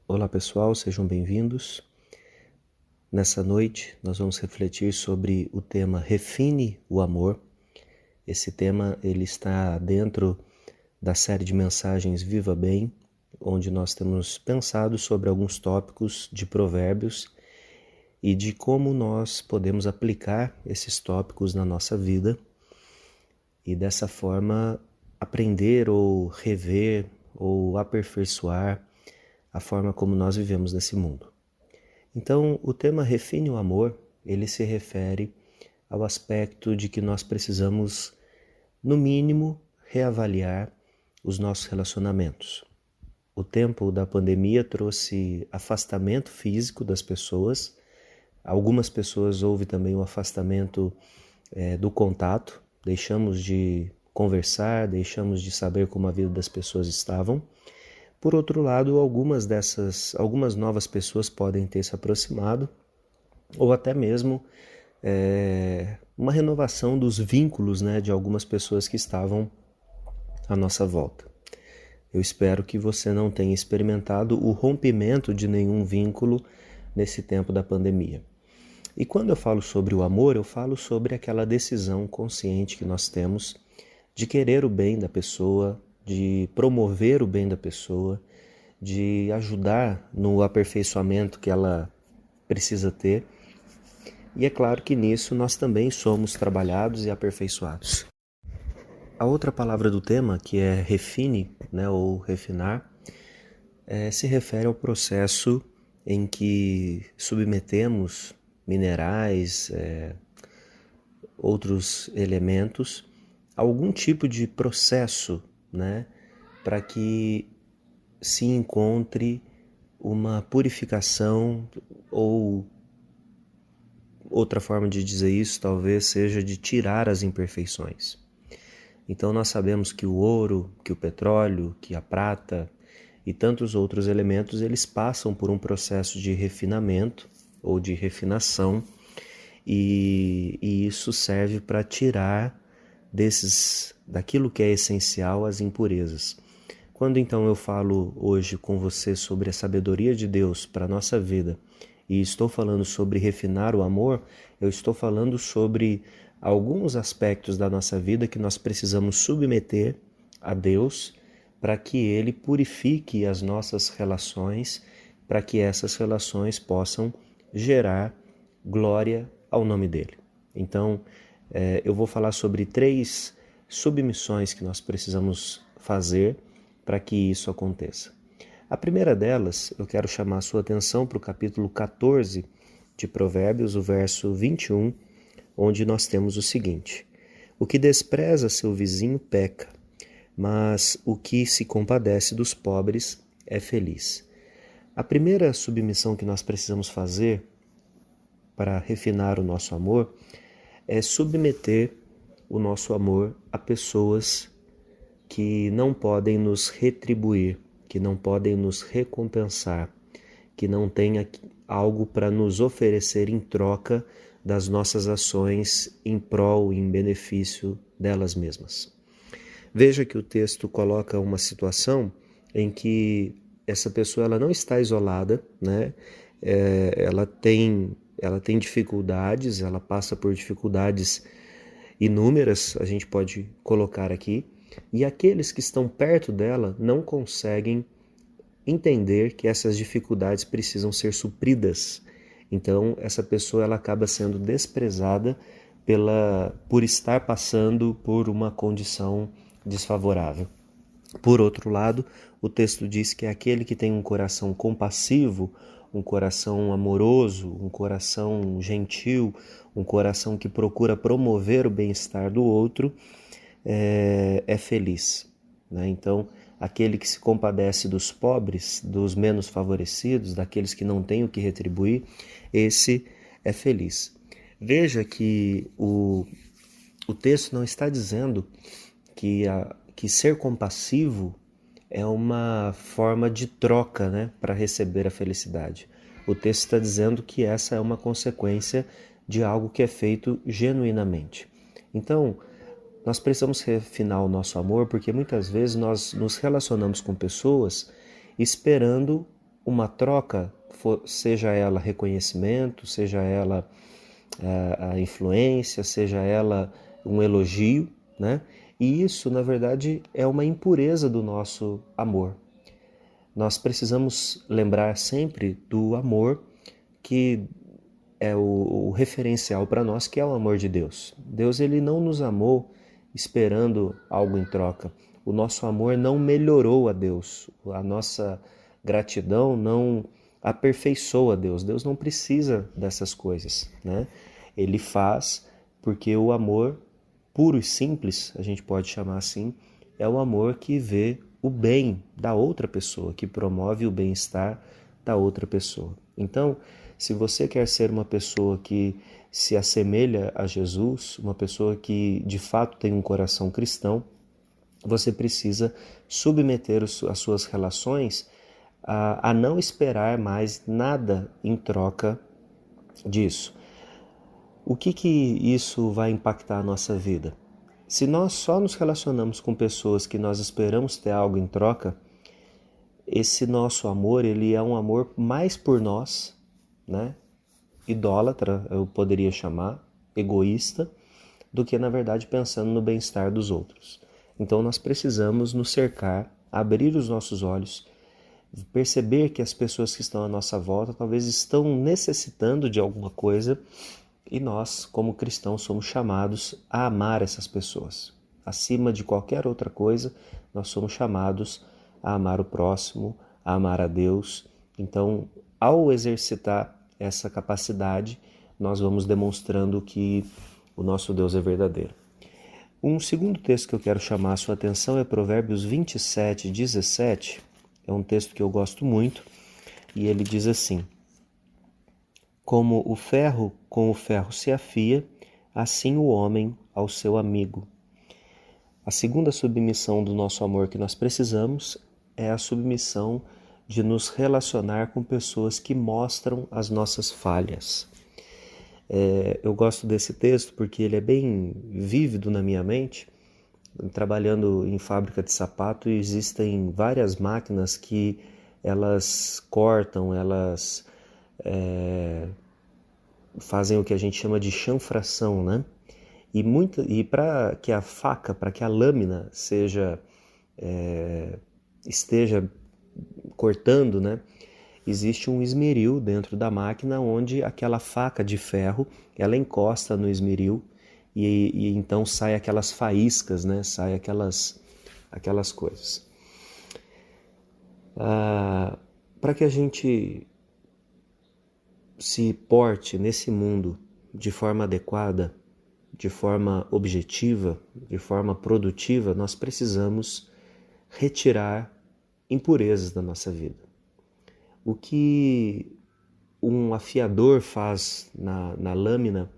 Olá pessoal, sejam bem-vindos. Nessa noite nós vamos refletir sobre o tema Refine o Amor. Esse tema ele está dentro da série de mensagens Viva Bem, onde nós temos pensado sobre alguns tópicos de provérbios e de como nós podemos aplicar esses tópicos na nossa vida e dessa forma aprender ou rever ou aperfeiçoar a forma como nós vivemos nesse mundo. Então, o tema Refine o Amor, ele se refere ao aspecto de que nós precisamos, no mínimo, reavaliar os nossos relacionamentos. O tempo da pandemia trouxe afastamento físico das pessoas. Algumas pessoas houve também o afastamento do contato. Deixamos de conversar, deixamos de saber como a vida das pessoas estavam. Por outro lado, algumas novas pessoas podem ter se aproximado, ou até mesmo uma renovação dos vínculos, de algumas pessoas que estavam à nossa volta. Eu espero que você não tenha experimentado o rompimento de nenhum vínculo nesse tempo da pandemia. E quando eu falo sobre o amor, eu falo sobre aquela decisão consciente que nós temos de querer o bem da pessoa, de promover o bem da pessoa, de ajudar no aperfeiçoamento que ela precisa ter. E é claro que nisso nós também somos trabalhados e aperfeiçoados. A outra palavra do tema, que é refine, ou refinar, se refere ao processo em que submetemos minerais, outros elementos, a algum tipo de processo, para que se encontre uma purificação, ou outra forma de dizer isso talvez seja de tirar as imperfeições. Então nós sabemos que o ouro, que o petróleo, que a prata e tantos outros elementos, eles passam por um processo de refinamento ou de refinação, e isso serve para tirar daquilo que é essencial, as impurezas. Quando então eu falo hoje com você sobre a sabedoria de Deus para a nossa vida, e estou falando sobre refinar o amor, eu estou falando sobre alguns aspectos da nossa vida que nós precisamos submeter a Deus para que Ele purifique as nossas relações, para que essas relações possam gerar glória ao nome dEle. Então, eu vou falar sobre 3 submissões que nós precisamos fazer para que isso aconteça. A primeira delas, eu quero chamar a sua atenção para o capítulo 14 de Provérbios, o verso 21, onde nós temos o seguinte: o que despreza seu vizinho peca, mas o que se compadece dos pobres é feliz. A primeira submissão que nós precisamos fazer para refinar o nosso amor é submeter o nosso amor a pessoas que não podem nos retribuir, que não podem nos recompensar, que não têm algo para nos oferecer em troca das nossas ações em prol e em benefício delas mesmas. Veja que o texto coloca uma situação em que essa pessoa ela não está isolada, ela tem dificuldades, ela passa por dificuldades inúmeras, a gente pode colocar aqui, e aqueles que estão perto dela não conseguem entender que essas dificuldades precisam ser supridas. Então, essa pessoa ela acaba sendo desprezada por estar passando por uma condição desfavorável. Por outro lado, o texto diz que aquele que tem um coração compassivo, um coração amoroso, um coração gentil, um coração que procura promover o bem-estar do outro, é feliz. Então, aquele que se compadece dos pobres, dos menos favorecidos, daqueles que não têm o que retribuir, esse é feliz. Veja que o texto não está dizendo que ser compassivo é uma forma de troca, para receber a felicidade. O texto está dizendo que essa é uma consequência de algo que é feito genuinamente. Então, nós precisamos refinar o nosso amor, porque muitas vezes nós nos relacionamos com pessoas esperando uma troca, seja ela reconhecimento, seja ela a influência, seja ela um elogio, né? E isso, na verdade, é uma impureza do nosso amor. Nós precisamos lembrar sempre do amor que é o referencial para nós, que é o amor de Deus. Deus, ele não nos amou esperando algo em troca. O nosso amor não melhorou a Deus. A nossa gratidão não aperfeiçoa a Deus. Deus não precisa dessas coisas, né? Ele faz porque o amor puro e simples, a gente pode chamar assim, é o amor que vê o bem da outra pessoa, que promove o bem-estar da outra pessoa. Então, se você quer ser uma pessoa que se assemelha a Jesus, uma pessoa que de fato tem um coração cristão, você precisa submeter as suas relações a não esperar mais nada em troca disso. O que isso vai impactar a nossa vida? Se nós só nos relacionamos com pessoas que nós esperamos ter algo em troca, esse nosso amor, ele é um amor mais por nós, né? Idólatra, eu poderia chamar, egoísta, do que na verdade pensando no bem-estar dos outros. Então nós precisamos nos cercar, abrir os nossos olhos, perceber que as pessoas que estão à nossa volta talvez estão necessitando de alguma coisa e nós, como cristãos, somos chamados a amar essas pessoas. Acima de qualquer outra coisa, nós somos chamados a amar o próximo, a amar a Deus. Então, ao exercitar essa capacidade, nós vamos demonstrando que o nosso Deus é verdadeiro. Um segundo texto que eu quero chamar a sua atenção é Provérbios 27, 17. É um texto que eu gosto muito e ele diz assim: como o ferro com o ferro se afia, assim o homem ao seu amigo. A segunda submissão do nosso amor que nós precisamos é a submissão de nos relacionar com pessoas que mostram as nossas falhas. Eu gosto desse texto porque ele é bem vívido na minha mente. Trabalhando em fábrica de sapato, existem várias máquinas que elas cortam, elas fazem o que a gente chama de chanfração, né? E para que a faca, para que a lâmina esteja cortando, né? Existe um esmeril dentro da máquina onde aquela faca de ferro, ela encosta no esmeril e então sai aquelas faíscas, né? Sai aquelas coisas. Para que a gente se porte nesse mundo de forma adequada, de forma objetiva, de forma produtiva, nós precisamos retirar impurezas da nossa vida. O que um afiador faz na lâmina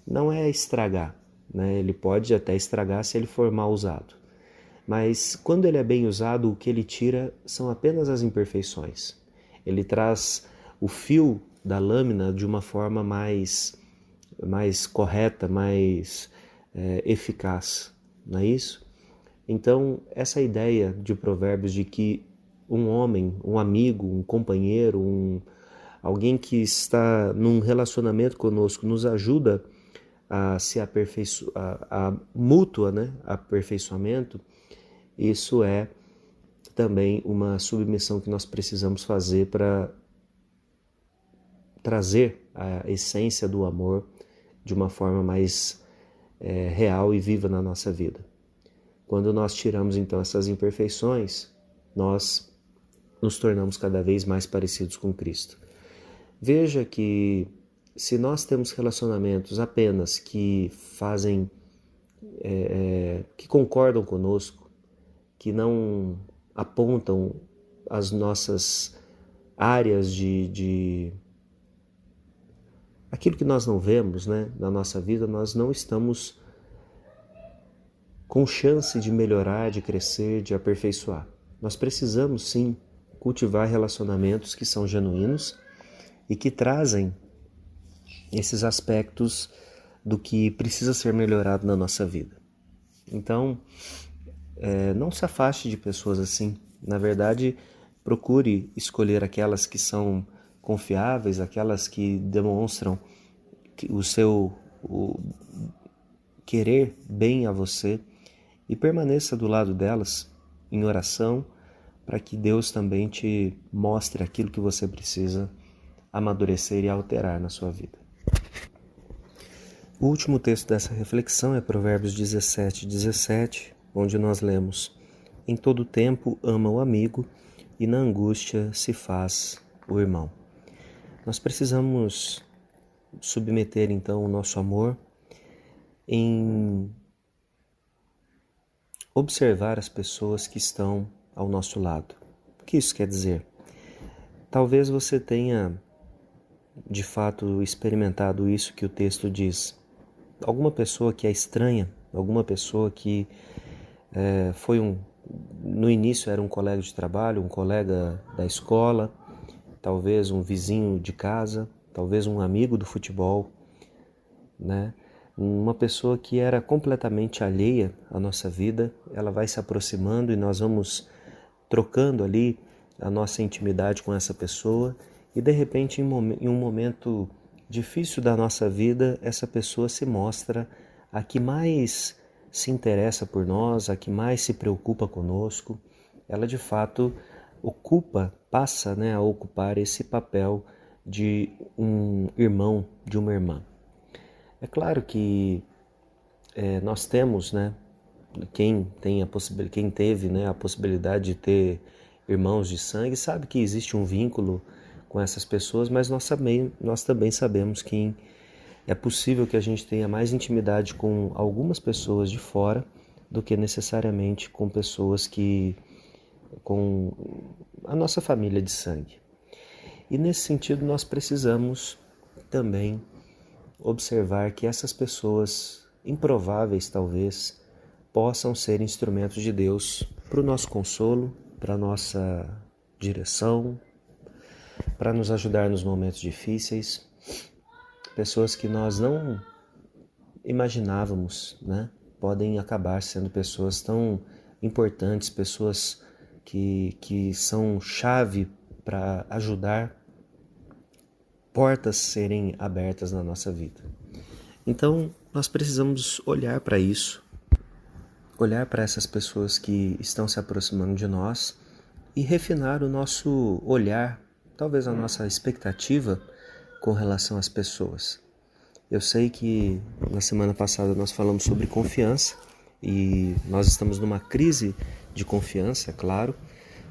não é estragar, né? Ele pode até estragar se ele for mal usado. Mas quando ele é bem usado, o que ele tira são apenas as imperfeições. Ele traz o fio da lâmina de uma forma mais correta, mais eficaz, não é isso? Então, essa ideia de Provérbios de que um homem, um amigo, um companheiro, alguém que está num relacionamento conosco nos ajuda a se aperfeiçoar, a mútua, né, aperfeiçoamento, isso é também uma submissão que nós precisamos fazer para trazer a essência do amor de uma forma mais real e viva na nossa vida. Quando nós tiramos então essas imperfeições, nós nos tornamos cada vez mais parecidos com Cristo. Veja que se nós temos relacionamentos apenas que fazem, que concordam conosco, que não apontam as nossas áreas de aquilo que nós não vemos, né, na nossa vida, nós não estamos com chance de melhorar, de crescer, de aperfeiçoar. Nós precisamos sim cultivar relacionamentos que são genuínos e que trazem esses aspectos do que precisa ser melhorado na nossa vida. Então, não se afaste de pessoas assim. Na verdade, procure escolher aquelas que são confiáveis, aquelas que demonstram o seu querer bem a você, e permaneça do lado delas em oração, para que Deus também te mostre aquilo que você precisa amadurecer e alterar na sua vida. O último texto dessa reflexão é Provérbios 17:17, onde nós lemos: Em todo tempo ama o amigo, e na angústia se faz o irmão. Nós precisamos submeter então o nosso amor em observar as pessoas que estão ao nosso lado. O que isso quer dizer? Talvez você tenha de fato experimentado isso que o texto diz. Alguma pessoa que é estranha, alguma pessoa que no início era um colega de trabalho, um colega da escola, talvez um vizinho de casa, talvez um amigo do futebol, né? Uma pessoa que era completamente alheia à nossa vida, ela vai se aproximando e nós vamos trocando ali a nossa intimidade com essa pessoa, e de repente em um momento difícil da nossa vida, essa pessoa se mostra a que mais se interessa por nós, a que mais se preocupa conosco. Ela de fato passa, né, a ocupar esse papel de um irmão, de uma irmã. É claro que nós temos, né, quem teve, né, a possibilidade de ter irmãos de sangue, sabe que existe um vínculo com essas pessoas, mas nós também sabemos que é possível que a gente tenha mais intimidade com algumas pessoas de fora do que necessariamente com pessoas com a nossa família de sangue. E nesse sentido nós precisamos também observar que essas pessoas improváveis talvez possam ser instrumentos de Deus para o nosso consolo, para a nossa direção, para nos ajudar nos momentos difíceis. Pessoas que nós não imaginávamos, né? Podem acabar sendo pessoas tão importantes, pessoas que são chave para ajudar portas serem abertas na nossa vida. Então, nós precisamos olhar para isso, olhar para essas pessoas que estão se aproximando de nós e refinar o nosso olhar, talvez a nossa expectativa com relação às pessoas. Eu sei que na semana passada nós falamos sobre confiança e nós estamos numa crise de confiança, é claro,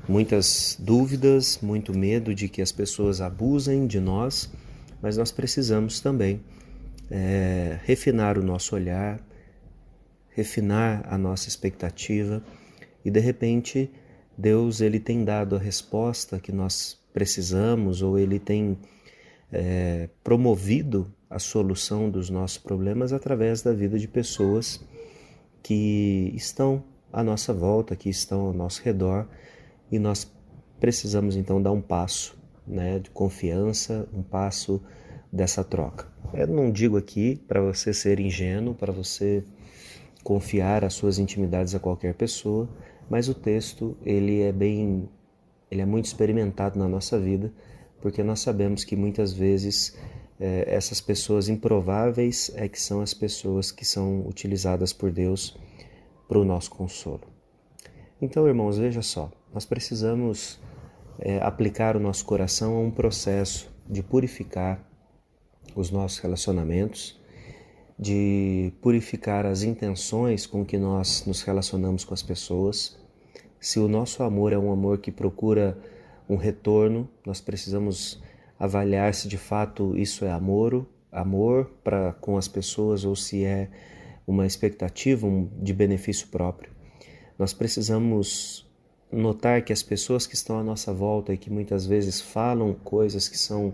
muitas dúvidas, muito medo de que as pessoas abusem de nós, mas nós precisamos também refinar o nosso olhar, refinar a nossa expectativa, e de repente Deus ele tem dado a resposta que nós precisamos, ou ele tem promovido a solução dos nossos problemas através da vida de pessoas que estão à nossa volta, que estão ao nosso redor, e nós precisamos então dar um passo, né, de confiança, um passo dessa troca. Eu não digo aqui para você ser ingênuo, para você confiar as suas intimidades a qualquer pessoa, mas o texto ele é muito experimentado na nossa vida, porque nós sabemos que muitas vezes essas pessoas improváveis que são as pessoas que são utilizadas por Deus para o nosso consolo. Então, irmãos, veja só, nós precisamos aplicar o nosso coração a um processo de purificar os nossos relacionamentos, de purificar as intenções com que nós nos relacionamos com as pessoas. Se o nosso amor é um amor que procura um retorno, nós precisamos avaliar se de fato isso é amor para com as pessoas, ou se é uma expectativa de benefício próprio. Nós precisamos notar que as pessoas que estão à nossa volta e que muitas vezes falam coisas que são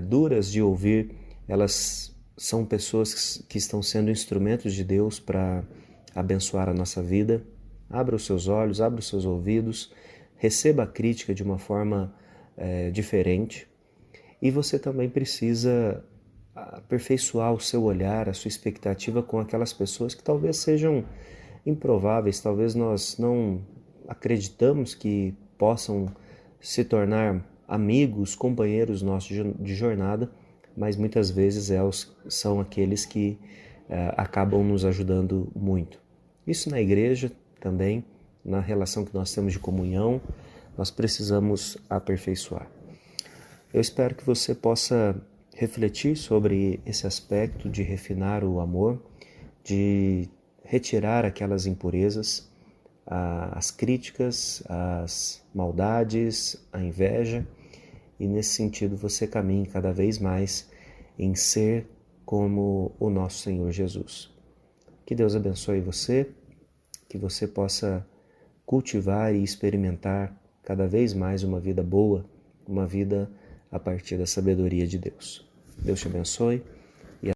duras de ouvir, elas são pessoas que estão sendo instrumentos de Deus para abençoar a nossa vida. Abra os seus olhos, abra os seus ouvidos, receba a crítica de uma forma diferente. E você também precisa aperfeiçoar o seu olhar, a sua expectativa com aquelas pessoas que talvez sejam improváveis, talvez nós não acreditamos que possam se tornar amigos, companheiros nossos de jornada, mas muitas vezes são aqueles que acabam nos ajudando muito. Isso na igreja também, na relação que nós temos de comunhão, nós precisamos aperfeiçoar. Eu espero que você possa refletir sobre esse aspecto de refinar o amor, de retirar aquelas impurezas, as críticas, as maldades, a inveja, e nesse sentido você caminhe cada vez mais em ser como o nosso Senhor Jesus. Que Deus abençoe você, que você possa cultivar e experimentar cada vez mais uma vida boa, uma vida a partir da sabedoria de Deus. Deus te abençoe.